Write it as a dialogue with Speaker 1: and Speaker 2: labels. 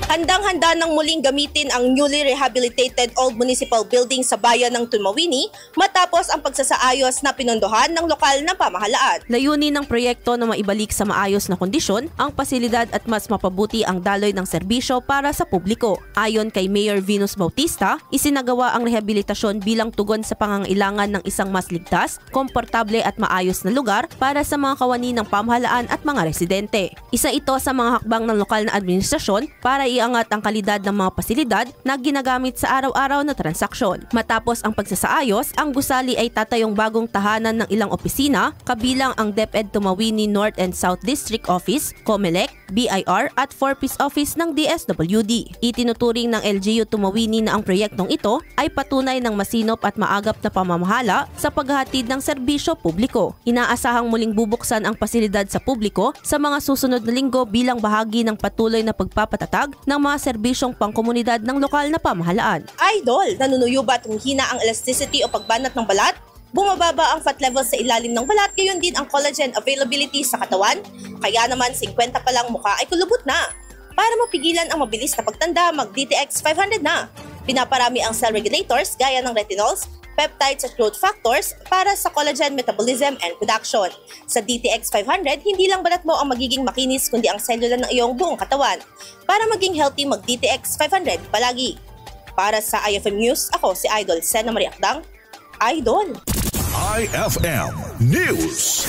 Speaker 1: Handang-handa nang muling gamitin ang newly rehabilitated old municipal building sa bayan ng Tumawini matapos ang pagsasaayos na pinondohan ng lokal na pamahalaan.
Speaker 2: Layunin ng proyekto na maibalik sa maayos na kondisyon ang pasilidad at mas mapabuti ang daloy ng serbisyo para sa publiko. Ayon kay Mayor Venus Bautista, isinagawa ang rehabilitasyon bilang tugon sa pangangailangan ng isang mas ligtas, komportable at maayos na lugar para sa mga kawani ng pamahalaan at mga residente. Isa ito sa mga hakbang ng lokal na administrasyon para iangat ang kalidad ng mga pasilidad na ginagamit sa araw-araw na transaksyon. Matapos ang pagsasaayos, ang gusali ay tatayong bagong tahanan ng ilang opisina kabilang ang DepEd Tumawini North and South District Office, COMELEC, BIR at 4-piece office ng DSWD. Itinuturing ng LGU Tumawini na ang proyektong ito ay patunay ng masinop at maagap na pamamahala sa paghahatid ng serbisyo publiko. Inaasahang muling bubuksan ang pasilidad sa publiko sa mga susunod na linggo bilang bahagi ng patuloy na pagpapatatag ng mga serbisyong pangkomunidad ng lokal na pamahalaan.
Speaker 1: Idol, nanunuyo ba at humihina ang elasticity o pagbanat ng balat? Bumababa ang fat level sa ilalim ng balat, gayon din ang collagen availability sa katawan? Kaya naman 50 pa lang mukha ay kulubot na. Para mapigilan ang mabilis na pagtanda, mag-DTX 500 na. Pinaparami ang cell regulators gaya ng retinols, peptides at growth factors para sa collagen metabolism and production. Sa DTX 500, hindi lang balat mo ang magiging makinis kundi ang selula ng iyong buong katawan. Para maging healthy, mag-DTX 500 palagi. Para sa IFM News, ako si Idol Sena Maria Akdang. Idol!
Speaker 3: IFM News.